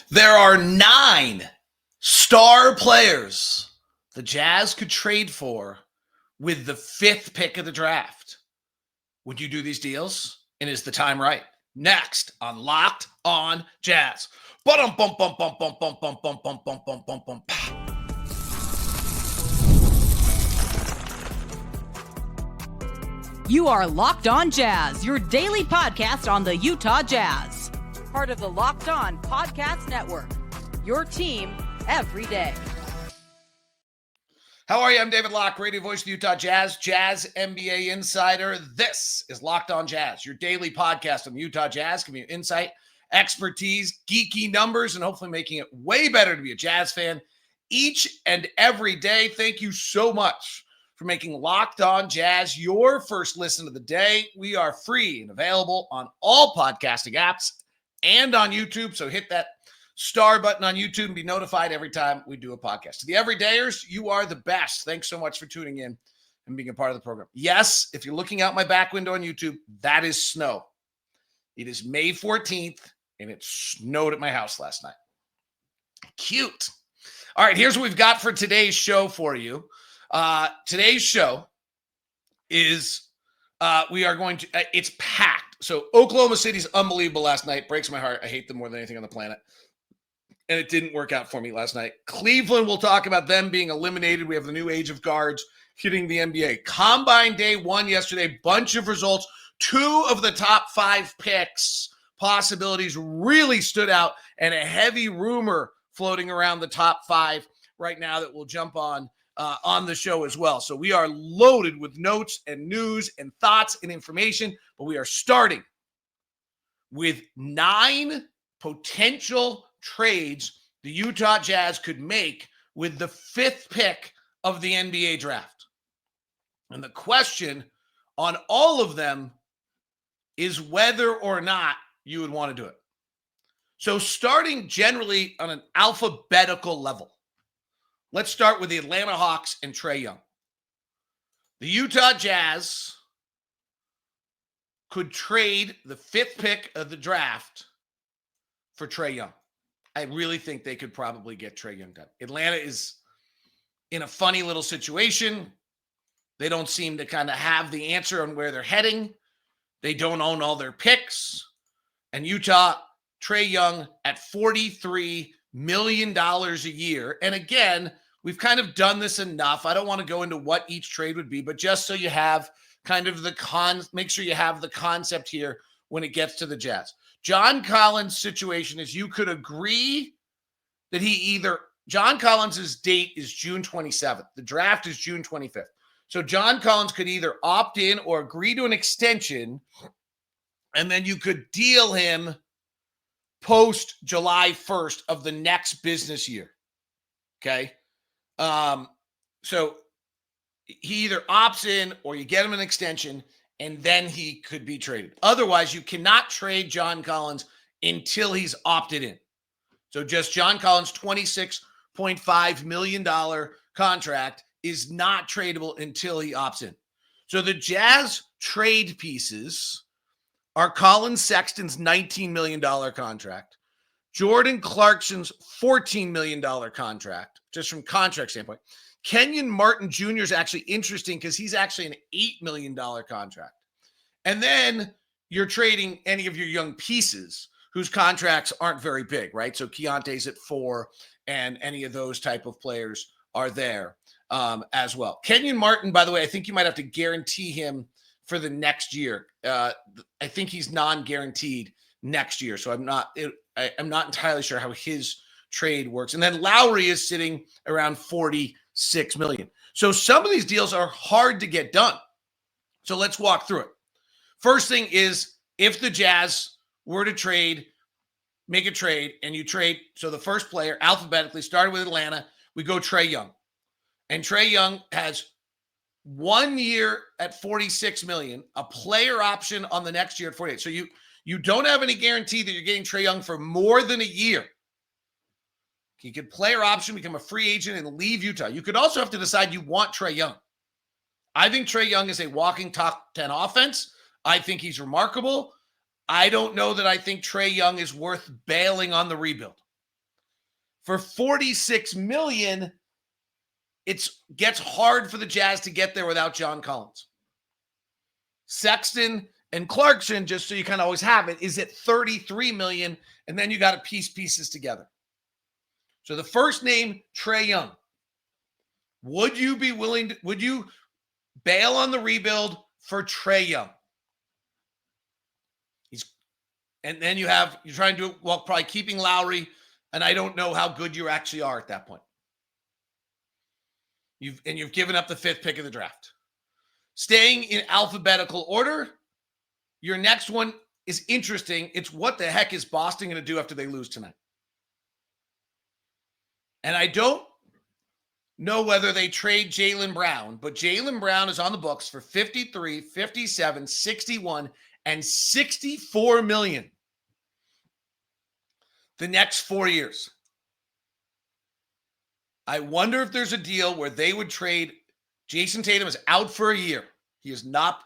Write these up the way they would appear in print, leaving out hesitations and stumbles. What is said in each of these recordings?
There are 9 star players the Jazz could trade for with the 5th pick of the draft. Would you do these deals? And is the time right? Next on Locked on Jazz. You are Locked on Jazz, your daily podcast on the Utah Jazz. Part of the Locked on Podcast Network. Your team every day. How are you? I'm David Locke, radio voice of the Utah Jazz, Jazz NBA insider. This is Locked on Jazz, your daily podcast on the Utah Jazz, giving you insight, expertise, geeky numbers, and hopefully making it way better to be a Jazz fan each and every day. Thank you so much for making Locked on Jazz your first listen of the day. We are free and available on all podcasting apps and on YouTube, so hit that star button on YouTube and be notified every time we do a podcast. To the everydayers, you are the best. Thanks so much for tuning in and being a part of the program. Yes, if you're looking out my back window on YouTube, that is snow. It is May 14th, and it snowed at my house last night. Cute. All right, here's what we've got for today's show for you. Today's show is we are going to it's packed. So Oklahoma City's unbelievable last night. Breaks my heart. I hate them more than anything on the planet. And it didn't work out for me last night. Cleveland, we'll talk about them being eliminated. We have the new age of guards hitting the NBA. Combine day 1 yesterday, bunch of results. 2 of the top 5 picks possibilities really stood out, and a heavy rumor floating around the top 5 right now that we'll jump on the show as well. So we are loaded with notes and news and thoughts and information, but we are starting with 9 potential trades the Utah Jazz could make with the 5th pick of the NBA draft. And the question on all of them is whether or not you would want to do it. So starting generally on an alphabetical level, let's start with the Atlanta Hawks and Trae Young. The Utah Jazz could trade the 5th pick of the draft for Trae Young. I really think they could probably get Trae Young done. Atlanta is in a funny little situation. They don't seem to kind of have the answer on where they're heading. They don't own all their picks. And Utah, Trae Young at $43 million a year. And again, we've kind of done this enough. I don't want to go into what each trade would be, but just so you have kind of make sure you have the concept here when it gets to the Jazz. John Collins' situation is you could agree that John Collins' date is June 27th. The draft is June 25th. So John Collins could either opt in or agree to an extension, and then you could deal him post July 1st of the next business year. Okay. So he either opts in or you get him an extension, and then he could be traded. Otherwise, you cannot trade John Collins until he's opted in. So just John Collins' $26.5 million contract is not tradable until he opts in. So the Jazz trade pieces are Colin Sexton's $19 million contract, Jordan Clarkson's $14 million contract, just from contract standpoint. Kenyon Martin Jr. is actually interesting because he's actually an $8 million contract. And then you're trading any of your young pieces whose contracts aren't very big, right? So Keontae's at $4 million, and any of those type of players are there as well. Kenyon Martin, by the way, I think you might have to guarantee him for the next year. I think he's non-guaranteed next year. So I'm not entirely sure how his trade works. And then Lowry is sitting around $46 million. So some of these deals are hard to get done. So let's walk through it. First thing is, if the Jazz were to make a trade, and you trade, so the first player alphabetically started with Atlanta, we go Trae Young. And Trae Young has 1 year at $46 million, a player option on the next year at $48 million. So you don't have any guarantee that you're getting Trae Young for more than a year. He could player option, become a free agent, and leave Utah. You could also have to decide you want Trae Young. I think Trae Young is a walking top 10 offense. I think he's remarkable. I don't know that I think Trae Young is worth bailing on the rebuild. For $46 million, it gets hard for the Jazz to get there without John Collins. Sexton and Clarkson, just so you kind of always have it, is at $33 million, and then you got to piece pieces together. So the first name, Trae Young. Would you bail on the rebuild for Trae Young? And then you're trying to do it while probably keeping Lowry, and I don't know how good you actually are at that point. You've given up the 5th pick of the draft. Staying in alphabetical order, your next one is interesting. It's what the heck is Boston going to do after they lose tonight? And I don't know whether they trade Jalen Brown, but Jalen Brown is on the books for 53, 57, 61, and $64 million the next 4 years. I wonder if there's a deal where they would trade. Jason Tatum is out for a year. He is not.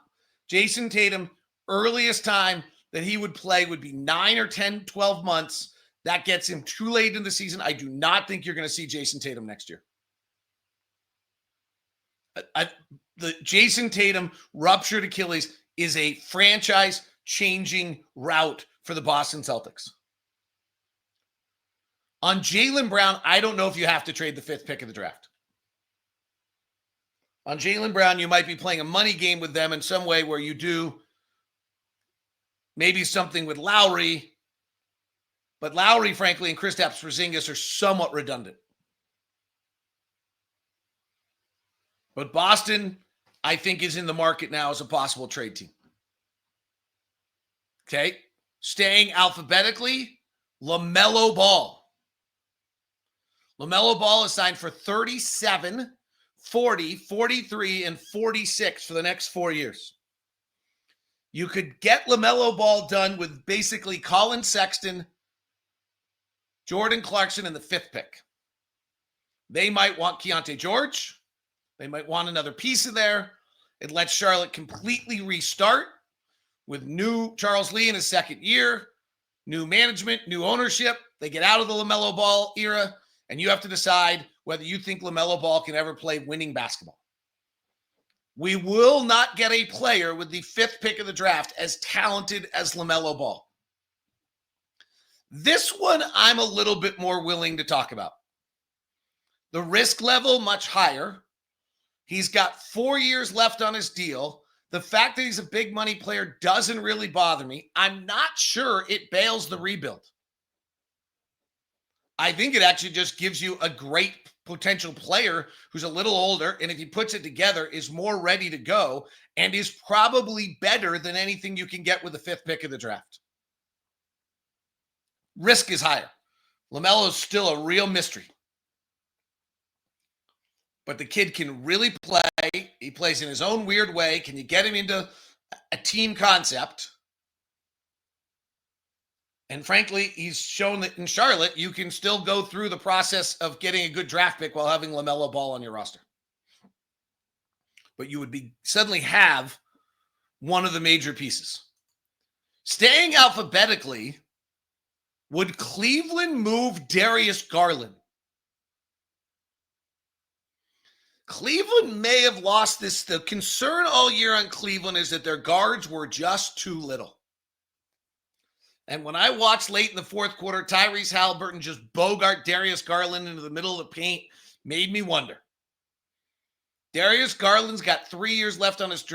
Jason Tatum, earliest time that he would play would be 9 or 10, 12 months. That gets him too late in the season. I do not think you're going to see Jason Tatum next year. The Jason Tatum ruptured Achilles is a franchise-changing route for the Boston Celtics. On Jalen Brown, I don't know if you have to trade the 5th pick of the draft. On Jalen Brown, you might be playing a money game with them in some way where you do maybe something with Lowry. But Lowry, frankly, and Kristaps Porzingis are somewhat redundant. But Boston, I think, is in the market now as a possible trade team. Okay? Staying alphabetically, LaMelo Ball. LaMelo Ball is signed for 37, 40, 43, and 46 for the next 4 years. You could get LaMelo Ball done with basically Colin Sexton, Jordan Clarkson, and the 5th pick. They might want Keontae George. They might want another piece of there. It lets Charlotte completely restart with new Charles Lee in his 2nd year, new management, new ownership. They get out of the LaMelo Ball era, and you have to decide whether you think LaMelo Ball can ever play winning basketball. We will not get a player with the 5th pick of the draft as talented as LaMelo Ball. This one I'm a little bit more willing to talk about. The risk level much higher. He's got 4 years left on his deal. The fact that he's a big money player doesn't really bother me. I'm not sure it bails the rebuild. I think it actually just gives you a great potential player who's a little older, and if he puts it together, is more ready to go and is probably better than anything you can get with the 5th pick of the draft. Risk is higher. LaMelo is still a real mystery. But the kid can really play. He plays in his own weird way. Can you get him into a team concept? And frankly, he's shown that in Charlotte, you can still go through the process of getting a good draft pick while having LaMelo Ball on your roster. But you would suddenly have one of the major pieces. Staying alphabetically, would Cleveland move Darius Garland? Cleveland may have lost this. The concern all year on Cleveland is that their guards were just too little. And when I watched late in the 4th quarter, Tyrese Halliburton just bogart Darius Garland into the middle of the paint, made me wonder. Darius Garland's got 3 years left on his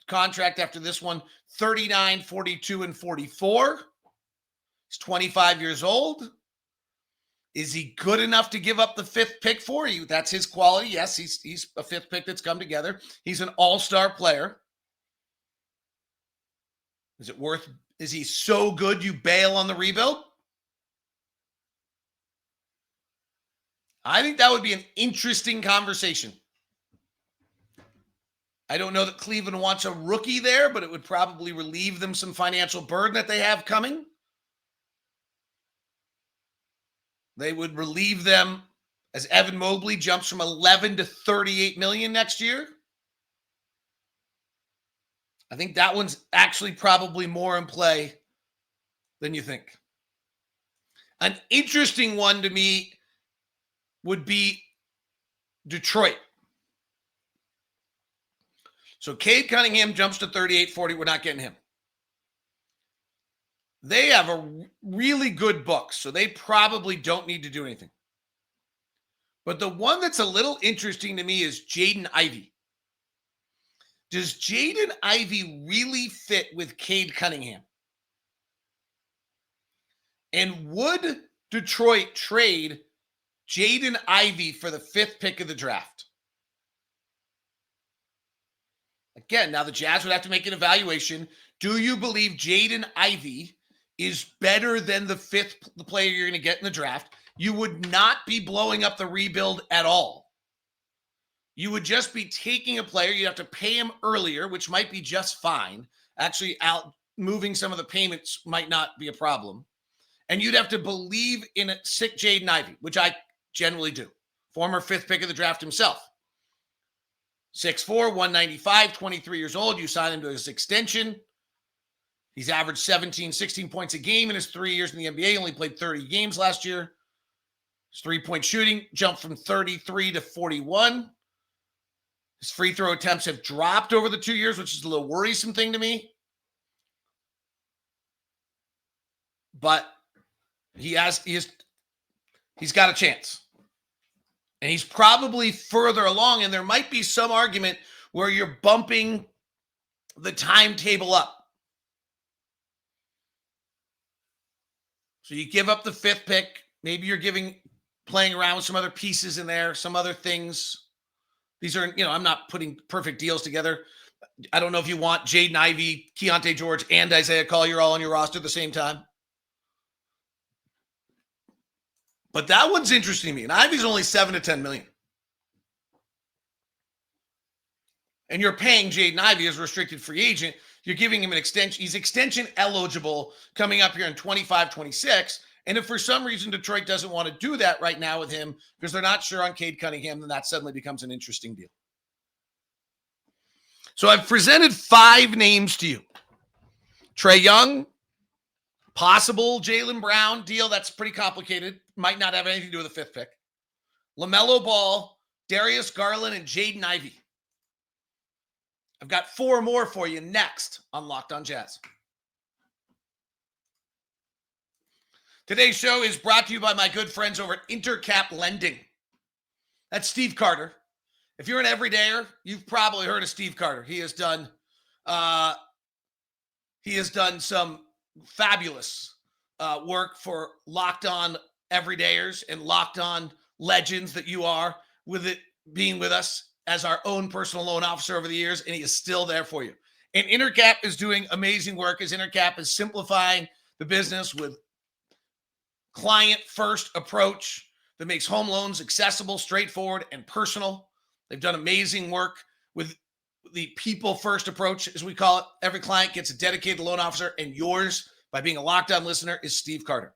contract after this one, 39, 42, and 44. He's 25 years old. Is he good enough to give up the 5th pick for you? That's his quality. Yes, he's a 5th pick that's come together. He's an all-star player. Is he so good you bail on the rebuild? I think that would be an interesting conversation. I don't know that Cleveland wants a rookie there, but it would probably relieve them some financial burden that they have coming. They would relieve them as Evan Mobley jumps from 11 to 38 million next year. I think that one's actually probably more in play than you think. An interesting one to me would be Detroit. So Cade Cunningham jumps to 38-40. We're not getting him. They have a really good book, so they probably don't need to do anything. But the one that's a little interesting to me is Jaden Ivey. Does Jaden Ivey really fit with Cade Cunningham? And would Detroit trade Jaden Ivey for the 5th pick of the draft? Again, now the Jazz would have to make an evaluation. Do you believe Jaden Ivey is better than the 5th player you're going to get in the draft? You would not be blowing up the rebuild at all. You would just be taking a player. You'd have to pay him earlier, which might be just fine. Actually, moving some of the payments might not be a problem. And you'd have to believe in a sick Jaden Ivey, which I generally do. Former 5th pick of the draft himself. 6'4", 195, 23 years old. You sign him to his extension. He's averaged 17, 16 points a game in his 3 years in the NBA. He only played 30 games last year. His three-point shooting jumped from 33 to 41. His free throw attempts have dropped over the 2 years, which is a little worrisome thing to me. But he's got a chance. And he's probably further along, and there might be some argument where you're bumping the timetable up. So you give up the 5th pick. Maybe you're playing around with some other pieces in there, some other things. These are, I'm not putting perfect deals together. I don't know if you want Jaden Ivey, Keontae George, and Isaiah Collier all on your roster at the same time. But that one's interesting to me. And Ivey's only $7 to $10 million. And you're paying Jaden Ivey as a restricted free agent. You're giving him an extension. He's extension eligible coming up here in 25, 26. And if for some reason Detroit doesn't want to do that right now with him because they're not sure on Cade Cunningham, then that suddenly becomes an interesting deal. So I've presented 5 names to you. Trae Young, possible Jalen Brown deal. That's pretty complicated. Might not have anything to do with the 5th pick. LaMelo Ball, Darius Garland, and Jaden Ivey. I've got 4 more for you next on Locked on Jazz. Today's show is brought to you by my good friends over at Intercap Lending. That's Steve Carter. If you're an everydayer, you've probably heard of Steve Carter. He has done some fabulous work for Locked On Everydayers and Locked On Legends that you are, with it being with us as our own personal loan officer over the years, and he is still there for you. And Intercap is doing amazing work as Intercap is simplifying the business with client-first approach that makes home loans accessible, straightforward, and personal. They've done amazing work with the people-first approach, as we call it. Every client gets a dedicated loan officer, and yours, by being a Locked On listener, is Steve Carter.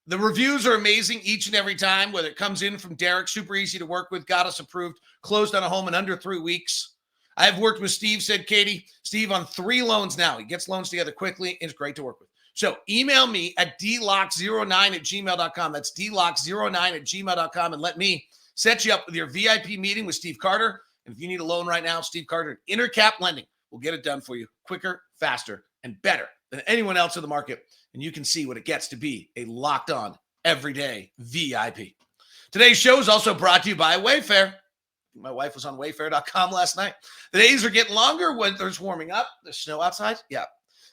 The reviews are amazing each and every time, whether it comes in from Derek, super easy to work with, got us approved, closed on a home in under 3 weeks. I've worked with Steve, said Katie. Steve on 3 loans now. He gets loans together quickly, and it's great to work with. So email me at dlock09@gmail.com. That's dlock09@gmail.com, and let me set you up with your VIP meeting with Steve Carter. And if you need a loan right now, Steve Carter, Intercap Lending will get it done for you quicker, faster, and better than anyone else in the market. And you can see what it gets to be a Locked On everyday VIP. Today's show is also brought to you by Wayfair. My wife was on wayfair.com last night. The days are getting longer. Winter's warming up. There's snow outside. Yeah.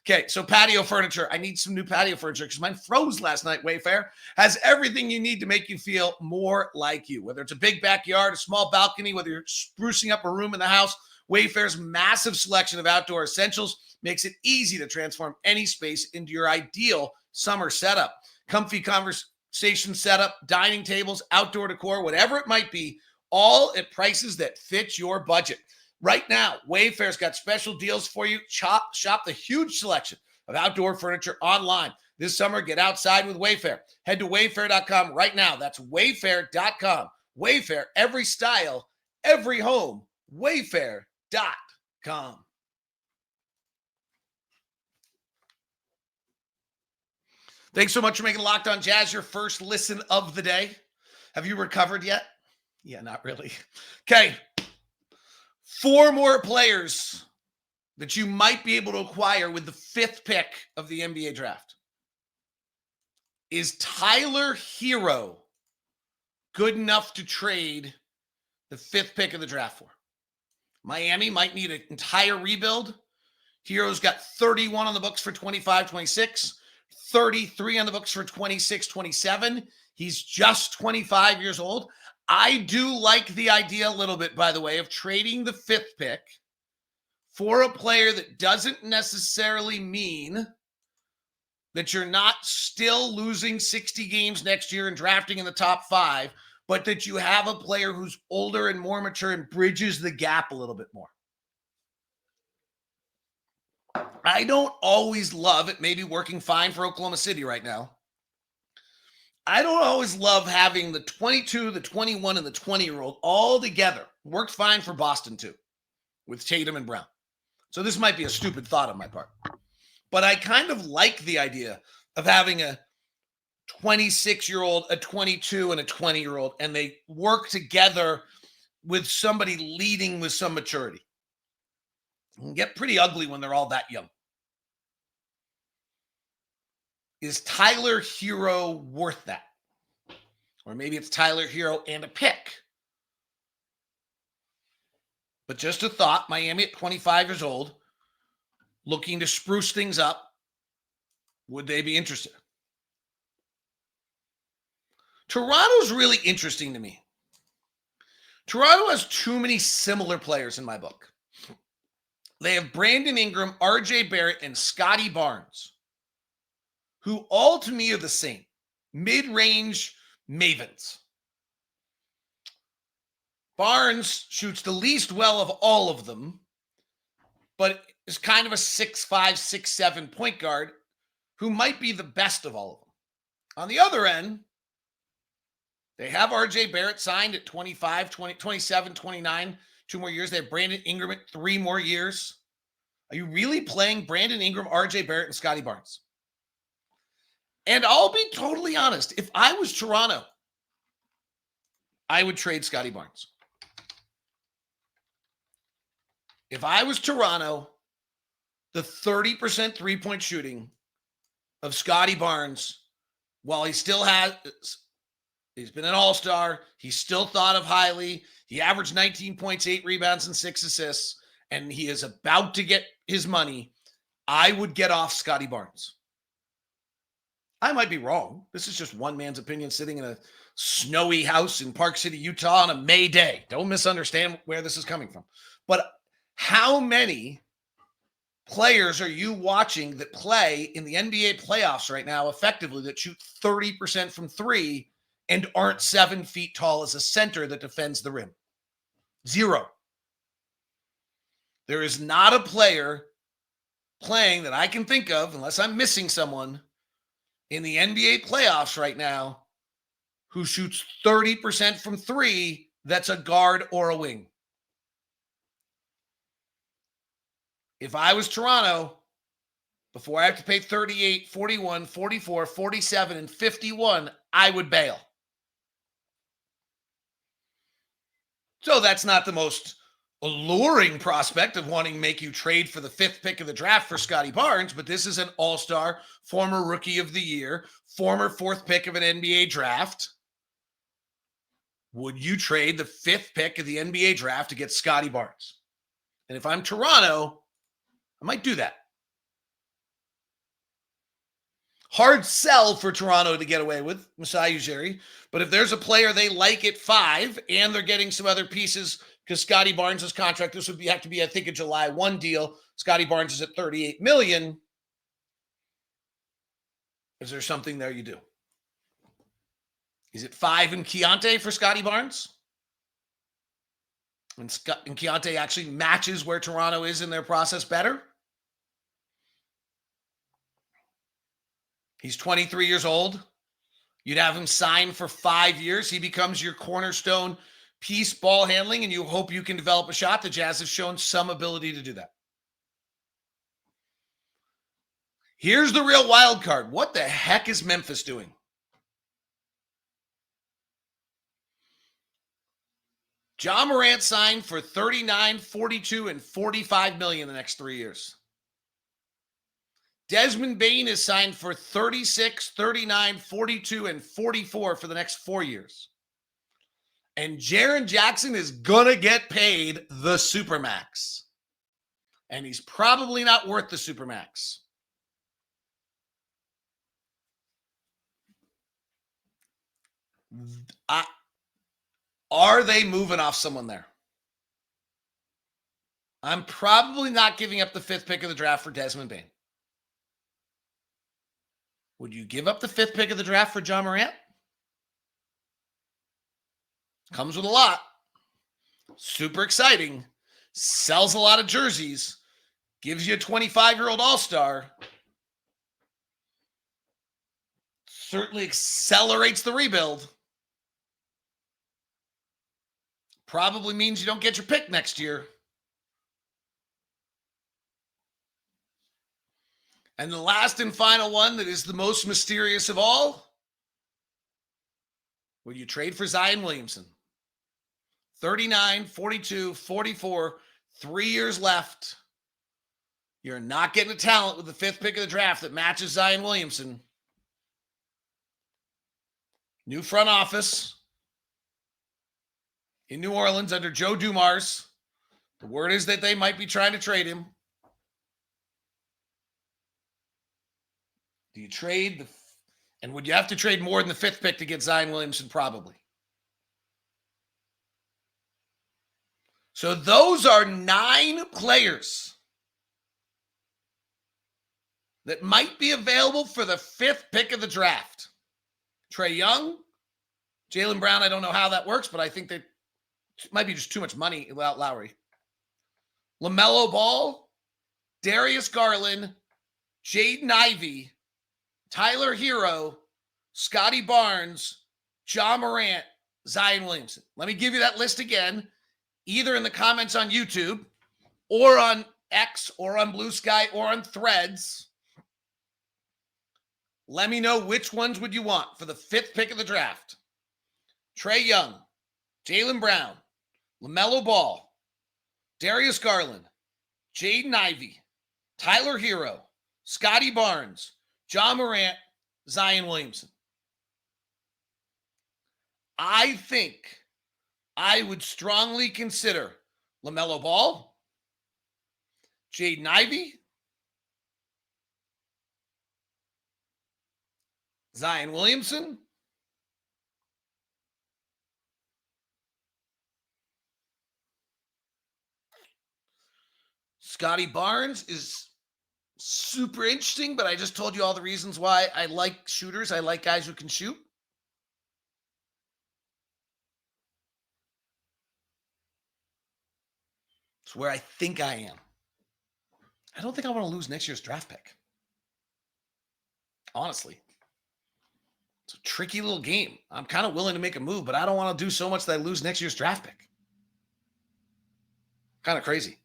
Okay, so patio furniture. I need some new patio furniture because mine froze last night. Wayfair has everything you need to make you feel more like you. Whether it's a big backyard, a small balcony, whether you're sprucing up a room in the house, Wayfair's massive selection of outdoor essentials makes it easy to transform any space into your ideal summer setup. Comfy conversation setup, dining tables, outdoor decor, whatever it might be, all at prices that fit your budget. Right now, Wayfair's got special deals for you. Shop the huge selection of outdoor furniture online. This summer, get outside with Wayfair. Head to wayfair.com right now. That's wayfair.com. Wayfair, every style, every home. Wayfair.com. Thanks so much for making Locked On Jazz your first listen of the day. Have you recovered yet? Yeah, not really. Okay. 4 more players that you might be able to acquire with the 5th pick of the NBA draft. Is Tyler Hero good enough to trade the 5th pick of the draft for? Miami might need an entire rebuild. Hero's got 31 on the books for 25-26, 33 on the books for 26-27. He's just 25 years old. I do like the idea a little bit, by the way, of trading the 5th pick for a player that doesn't necessarily mean that you're not still losing 60 games next year and drafting in the top 5, but that you have a player who's older and more mature and bridges the gap a little bit more. I don't always love it, maybe working fine for Oklahoma City right now. I don't always love having the 22, the 21, and the 20-year-old all together. Worked fine for Boston too, with Tatum and Brown. So this might be a stupid thought on my part. But I kind of like the idea of having a 26-year-old, a 22, and a 20-year-old, and they work together with somebody leading with some maturity. It can get pretty ugly when they're all that young. Is Tyler Hero worth that? Or maybe it's Tyler Hero and a pick. But just a thought, Miami at 25 years old, looking to spruce things up. Would they be interested? Toronto's really interesting to me. Toronto has too many similar players in my book. They have Brandon Ingram, RJ Barrett, and Scottie Barnes, who all to me are the same. Mid-range mavens. Barnes shoots the least well of all of them, but is kind of a 6'5", 6'7" point guard who might be the best of all of them. On the other end, they have RJ Barrett signed at 25, 20, 27, 29, 2 more years. They have Brandon Ingram at 3 more years. Are you really playing Brandon Ingram, RJ Barrett, and Scottie Barnes? And I'll be totally honest. If I was Toronto, I would trade Scottie Barnes. If I was Toronto, the 30% three-point shooting of Scottie Barnes, while he still has, he's been an all-star, he's still thought of highly. He averaged 19 points, 8 rebounds, and 6 assists, and he is about to get his money. I would get off Scottie Barnes. I might be wrong. This is just one man's opinion sitting in a snowy house in Park City, Utah on a May day. Don't misunderstand where this is coming from. But how many players are you watching that play in the NBA playoffs right now effectively that shoot 30% from 3 and aren't 7 feet tall as a center that defends the rim? 0. There is not a player playing that I can think of, unless I'm missing someone, in the NBA playoffs right now who shoots 30% from 3 that's a guard or a wing. If I was Toronto, before I have to pay 38, 41, 44, 47, and 51, I would bail. So that's not the most alluring prospect of wanting to make you trade for the 5th pick of the draft for Scottie Barnes, but this is an all-star, former rookie of the year, former 4th pick of an NBA draft. Would you trade the 5th pick of the NBA draft to get Scottie Barnes? And if I'm Toronto, I might do that. Hard sell for Toronto to get away with Masai Ujiri, but if there's a player they like at 5 and they're getting some other pieces because Scottie Barnes' contract, this would have to be, I think, a July 1 deal. Scottie Barnes is at $38 million. Is there something there you do? Is it 5 and Keontae for Scottie Barnes? And Keontae actually matches where Toronto is in their process better? He's 23 years old. You'd have him sign for 5 years. He becomes your cornerstone piece, ball handling, and you hope you can develop a shot. The Jazz have shown some ability to do that. Here's the real wild card. What the heck is Memphis doing? Ja Morant signed for 39, 42, and 45 million the next 3 years. Desmond Bane is signed for 36, 39, 42, and 44 for the next 4 years. And Jaren Jackson is going to get paid the Supermax. And he's probably not worth the Supermax. Are they moving off someone there? I'm probably not giving up the 5th pick of the draft for Desmond Bane. Would you give up the 5th pick of the draft for Ja Morant? Comes with a lot. Super exciting. Sells a lot of jerseys. Gives you a 25-year-old all-star. Certainly accelerates the rebuild. Probably means you don't get your pick next year. And the last and final one that is the most mysterious of all. Would you trade for Zion Williamson? 39, 42, 44, 3 years left. You're not getting a talent with the 5th pick of the draft that matches Zion Williamson. New front office in New Orleans under Joe Dumars. The word is that they might be trying to trade him. Do you trade and would you have to trade more than the 5th pick to get Zion Williamson? Probably. So those are 9 players that might be available for the 5th pick of the draft. Trae Young, Jalen Brown, I don't know how that works, but I think that it might be just too much money without Lowry. LaMelo Ball, Darius Garland, Jaden Ivey, Tyler Hero, Scottie Barnes, Ja Morant, Zion Williamson. Let me give you that list again, either in the comments on YouTube or on X or on Blue Sky or on Threads. Let me know which ones would you want for the 5th pick of the draft. Trae Young, Jalen Brown, LaMelo Ball, Darius Garland, Jaden Ivey, Tyler Hero, Scottie Barnes, Ja Morant, Zion Williamson. I think I would strongly consider LaMelo Ball, Jaden Ivey, Zion Williamson, Scottie Barnes is super interesting, but I just told you all the reasons why I like shooters. I like guys who can shoot. It's where I think I am. I don't think I want to lose next year's draft pick. Honestly. It's a tricky little game. I'm kind of willing to make a move, but I don't want to do so much that I lose next year's draft pick. Kind of crazy.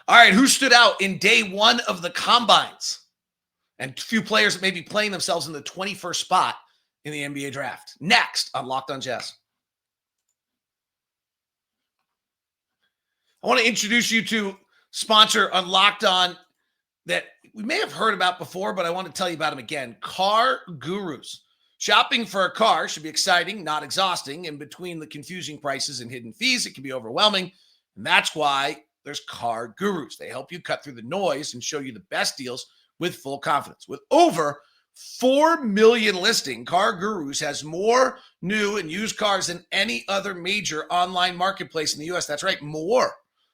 All right, who stood out in day 1 of the combines? And a few players that may be playing themselves in the 21st spot in the NBA draft. Next on Locked On Jazz. I want to introduce you to sponsor on Locked On that we may have heard about before, but I want to tell you about them again. Car Gurus. Shopping for a car should be exciting, not exhausting. And between the confusing prices and hidden fees, it can be overwhelming. And that's why there's Car Gurus. They help you cut through the noise and show you the best deals with full confidence. With over 4 million listings, Car Gurus has more new and used cars than any other major online marketplace in the U.S. That's right, more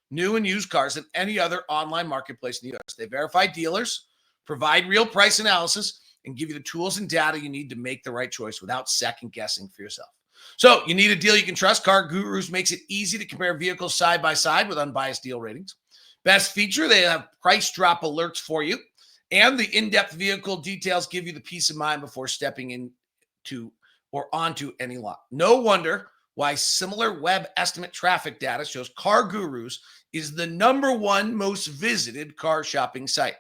new and used cars than any other online marketplace in the U.S. They verify dealers, provide real price analysis, and give you the tools and data you need to make the right choice without second guessing for yourself. So you need a deal you can trust. Car Gurus makes it easy to compare vehicles side by side with unbiased deal ratings. Best feature, they have price drop alerts for you. And the in-depth vehicle details give you the peace of mind before stepping into or onto any lot. No wonder why similar web estimate traffic data shows Car Gurus is the #1 most visited car shopping site.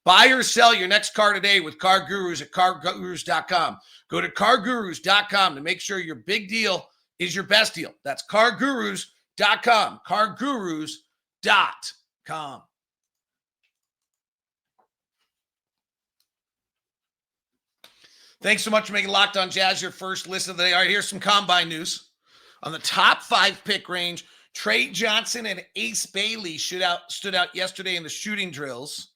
Buy or sell your next car today with Car Gurus at CarGurus.com. Go to CarGurus.com to make sure your big deal is your best deal. That's CarGurus.com. CarGurus.com. Thanks so much for making Locked On Jazz your first listen of the day. All right, here's some combine news. On the top 5 pick range, Trae Johnson and Ace Bailey stood out yesterday in the shooting drills.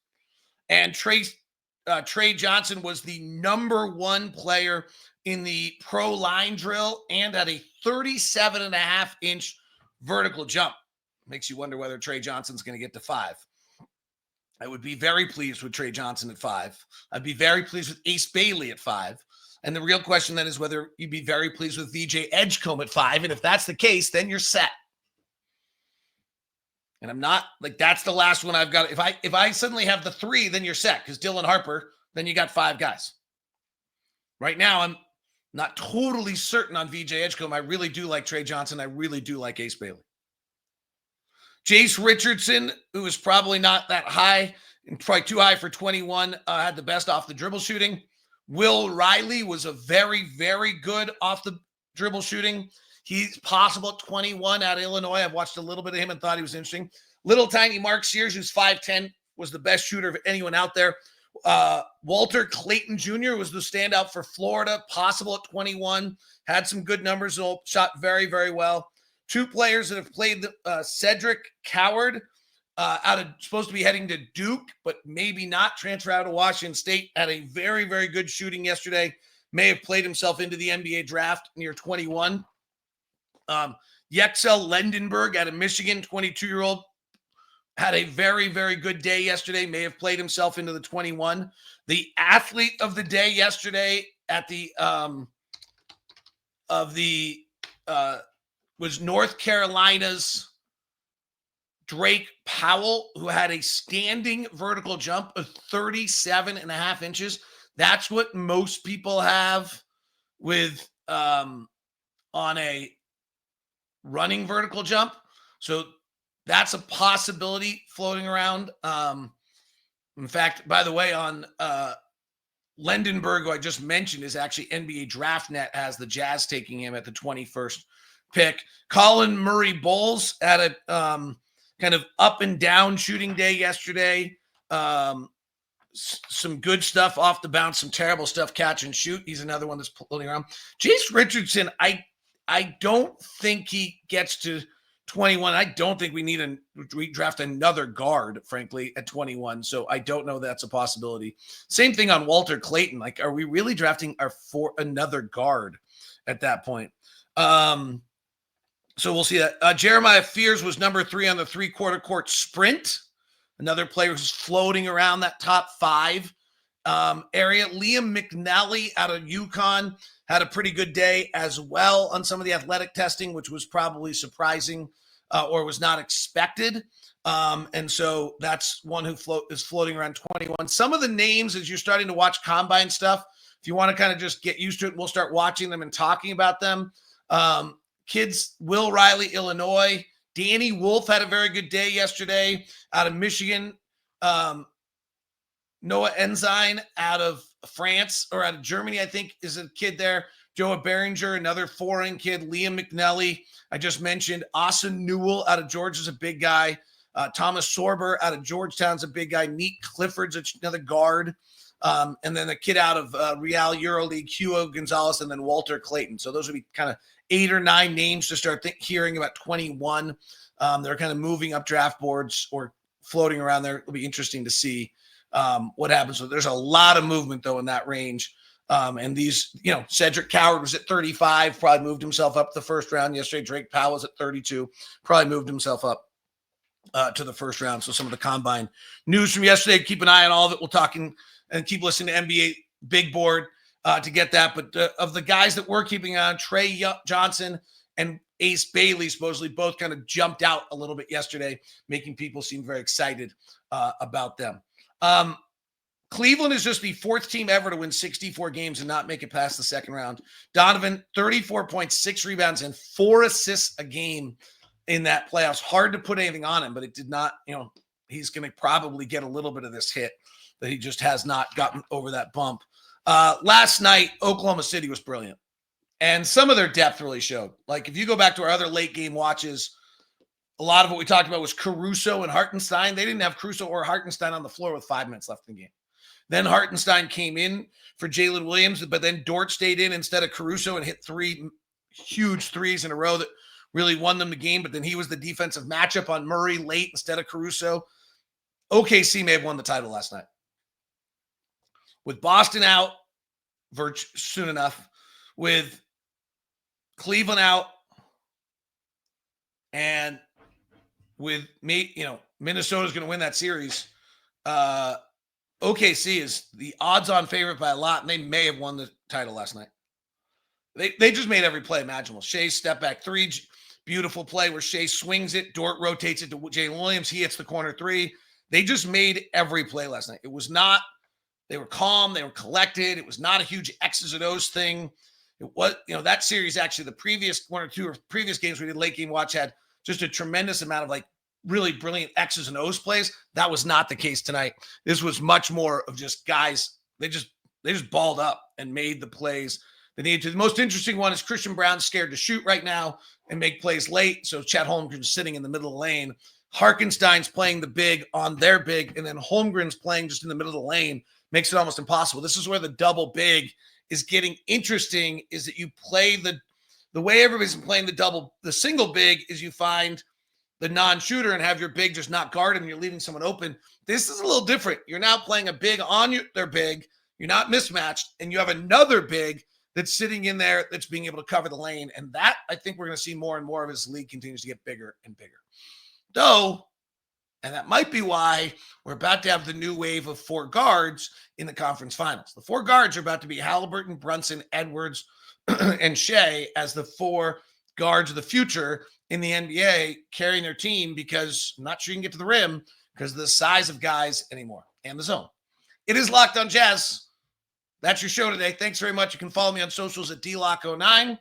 And Trae Johnson was the number 1 player in the pro line drill and had a 37.5-inch vertical jump. Makes you wonder whether Trae Johnson's going to get to 5. I would be very pleased with Trae Johnson at 5. I'd be very pleased with Ace Bailey at 5. And the real question then is whether you'd be very pleased with VJ Edgecombe at 5. And if that's the case, then you're set. And I'm not like, that's the last one I've got. If I suddenly have the 3, then you're set. Because Dylan Harper, then you got 5 guys. Right now, I'm not totally certain on VJ Edgecombe. I really do like Trae Johnson. I really do like Ace Bailey. Jace Richardson, who is probably not that high, and probably too high for 21, had the best off the dribble shooting. Will Riley was a very, very good off the dribble shooting. He's possible at 21 out of Illinois. I've watched a little bit of him and thought he was interesting. Little tiny Mark Sears, who's 5'10", was the best shooter of anyone out there. Walter Clayton Jr. was the standout for Florida, possible at 21. Had some good numbers, shot very, very well. 2 players that have played, Cedric Coward, supposed to be heading to Duke, but maybe not, transfer out of Washington State, had a very, very good shooting yesterday. May have played himself into the NBA draft near 21. Yexel Lendenberg out of Michigan, 22-year-old, had a very, very good day yesterday. May have played himself into the 21. The athlete of the day yesterday at the was North Carolina's Drake Powell, who had a standing vertical jump of 37.5 inches. That's what most people have with on a running vertical jump. So that's a possibility floating around. In fact, by the way, on Lendenberg, who I just mentioned, is actually NBA DraftNet has the Jazz taking him at the 21st pick. Colin Murray Bowles had a kind of up and down shooting day yesterday. Some good stuff off the bounce, some terrible stuff catch and shoot. He's another one that's floating around. Jace Richardson, I don't think he gets to 21. I don't think we draft another guard, frankly, at 21. So I don't know that's a possibility. Same thing on Walter Clayton. Like, are we really drafting another guard at that point? So we'll see that. Jeremiah Fears was number 3 on the 3/4 court sprint. Another player who's floating around that top 5 area. Liam McNally out of UConn had a pretty good day as well on some of the athletic testing, which was probably surprising or was not expected. And so that's one who is floating around 21. Some of the names, as you're starting to watch combine stuff, if you want to kind of just get used to it, we'll start watching them and talking about them. Kids, Will Riley, Illinois. Danny Wolf had a very good day yesterday out of Michigan. Noah Ensign out of France, or out of Germany, I think, is a kid there. Joa Behringer, another foreign kid. Liam McNally, I just mentioned. Asa Newell out of Georgia is a big guy. Thomas Sorber out of Georgetown's a big guy. Neat Clifford's another guard. And then the kid out of Real EuroLeague, Hugo Gonzalez, and then Walter Clayton. So those would be kind of 8 or 9 names to start hearing about 21. They're kind of moving up draft boards or floating around there. It'll be interesting to see what happens. So there's a lot of movement, though, in that range. And these, Cedric Coward was at 35, probably moved himself up the first round yesterday. Drake Powell was at 32, probably moved himself up to the first round. So some of the combine news from yesterday, keep an eye on all of it. We'll talk and keep listening to NBA Big Board to get that. But of the guys that we're keeping on, Trae Johnson and Ace Bailey supposedly both kind of jumped out a little bit yesterday, making people seem very excited about them. Cleveland is just the 4th team ever to win 64 games and not make it past the second round. Donovan, 34.6 rebounds and 4 assists a game in that playoffs. Hard to put anything on him, but it did not, he's going to probably get a little bit of this hit that he just has not gotten over that bump. Last night, Oklahoma City was brilliant. And some of their depth really showed. Like, if you go back to our other late game watches, a lot of what we talked about was Caruso and Hartenstein. They didn't have Caruso or Hartenstein on the floor with 5 minutes left in the game. Then Hartenstein came in for Jalen Williams, but then Dort stayed in instead of Caruso and hit 3 huge threes in a row that really won them the game. But then he was the defensive matchup on Murray late instead of Caruso. OKC may have won the title last night. With Boston out soon enough, with Cleveland out, and with me, Minnesota's going to win that series. OKC is the odds-on favorite by a lot, and they may have won the title last night. They just made every play imaginable. Shea's step back 3, beautiful play where Shea swings it, Dort rotates it to Jalen Williams, he hits the corner 3. They just made every play last night. It was not. They were calm. They were collected. It was not a huge X's and O's thing. It was, that series actually, the previous one or two or previous games we did late game watch had just a tremendous amount of like really brilliant X's and O's plays. That was not the case tonight. This was much more of just guys. They just balled up and made the plays they needed to. The most interesting one is Christian Brown's scared to shoot right now and make plays late. So Chet Holmgren's sitting in the middle of the lane. Harkenstein's playing the big on their big, and then Holmgren's playing just in the middle of the lane. Makes it almost impossible. This is where the double big is getting interesting, is that you play the way everybody's been playing the single big is you find the non-shooter and have your big just not guard and you're leaving someone open. This is a little different. You're now playing a big on their big. You're not mismatched, and you have another big that's sitting in there that's being able to cover the lane. And that, I think we're going to see more and more of as the league continues to get bigger and bigger. Though, and that might be why we're about to have the new wave of 4 guards in the conference finals. The 4 guards are about to be Halliburton, Brunson, Edwards, and Shea as the 4 guards of the future in the NBA carrying their team, because I'm not sure you can get to the rim because of the size of guys anymore and the zone. It is Locked on Jazz. That's your show today. Thanks very much. You can follow me on socials at DLock09.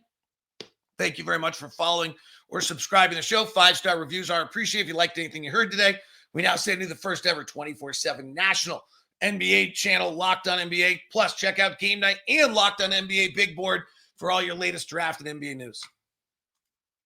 Thank you very much for following or subscribing to the show. 5-star reviews are appreciated. If you liked anything you heard today, we now send you the first ever 24/7 national NBA channel, Locked on NBA. Plus, check out Game Night and Locked on NBA Big Board for all your latest draft and NBA news.